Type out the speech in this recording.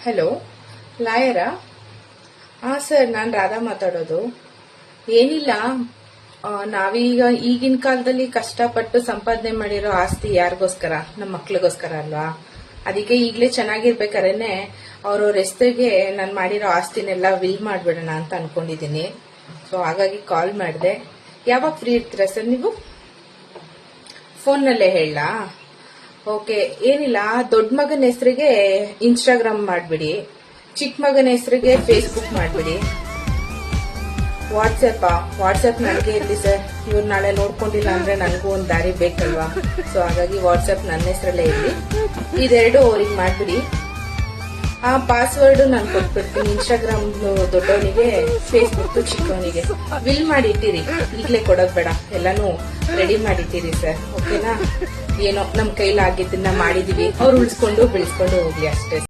Hello, ಲಾಯರಾ? Sir, ನಾನು ರಾಧಾ ಮಾತಾಡೋದು. ಏನಿಲ್ಲ, ನಾವೀಗ ಈಗಿನ ಕಾಲದಲ್ಲಿ ಕಷ್ಟಪಟ್ಟು ಸಂಪಾದನೆ ಮಾಡಿರೋ ಆಸ್ತಿ ಯಾರಿಗೋಸ್ಕರ? ನಮ್ಮ ಮಕ್ಳಿಗೋಸ್ಕರ ಅಲ್ವಾ? ಅದಕ್ಕೆ ಈಗಲೇ ಚೆನ್ನಾಗಿರ್ಬೇಕಾರೇನೆ ಅವ್ರವ್ರ ಹೆಸರಿಗೆ ನಾನು ಮಾಡಿರೋ ಆಸ್ತಿನೆಲ್ಲ ವಿಲ್ ಮಾಡ್ಬಿಡೋಣ ಅಂತ ಅನ್ಕೊಂಡಿದ್ದೀನಿ. ಸೊ ಹಾಗಾಗಿ ಕಾಲ್ ಮಾಡಿದೆ. ಯಾವಾಗ ಫ್ರೀ ಇರ್ತೀರಾ ಸರ್ ನೀವು? ಫೋನ್ನಲ್ಲೇ ಹೇಳಲಾ? ಓಕೆ, ಏನಿಲ್ಲ, ದೊಡ್ಡ ಮಗನ ಹೆಸರಿಗೆ ಇನ್ಸ್ಟಾಗ್ರಾಮ್ ಮಾಡ್ಬಿಡಿ, ಚಿಕ್ಕ ಮಗನ ಹೆಸರಿಗೆ ಫೇಸ್ಬುಕ್ ಮಾಡ್ಬಿಡಿ. ವಾಟ್ಸ್ಆಪ್ ನನಗೆ ಇರ್ಲಿ ಸರ್. ಇವ್ರು ನಾಳೆ ನೋಡ್ಕೊಂಡಿಲ್ಲ ಅಂದ್ರೆ ನನಗೂ ಒಂದು ದಾರಿ ಬೇಕಲ್ವಾ? ಸೊ ಹಾಗಾಗಿ ವಾಟ್ಸ್ಆಪ್ ನನ್ನ ಹೆಸರಲ್ಲೇ ಇರ್ಲಿ. ಇದೆರಡು ಅವ್ರಿಗೆ ಮಾಡ್ಬಿಡಿ. ಪಾಸ್ವರ್ಡ್ ನಾನು ಕೊಟ್ಬಿಡ್ತೀನಿ. ಇನ್ಸ್ಟಾಗ್ರಾಮ್ ದೊಡ್ಡವನಿಗೆ, ಫೇಸ್ಬುಕ್ ಚಿಕ್ಕವನಿಗೆ. ವಿಲ್ ಮಾಡಿಟ್ಟಿರಿ, ಈಗಲೇ ಕೊಡೋದ್ ಬೇಡ, ಎಲ್ಲಾನು ರೆಡಿ ಮಾಡಿಟ್ಟಿರಿ ಸರ್. ಓಕೆನಾ? ಏನೋ ನಮ್ ಕೈಲಾಗಿದ್ದನ್ನ ಮಾಡಿದೀವಿ, ಅವ್ರು ಉಳಿಸ್ಕೊಂಡು ಬೆಳೆಸ್ಕೊಂಡು ಹೋಗ್ಲಿ ಅಷ್ಟೇ.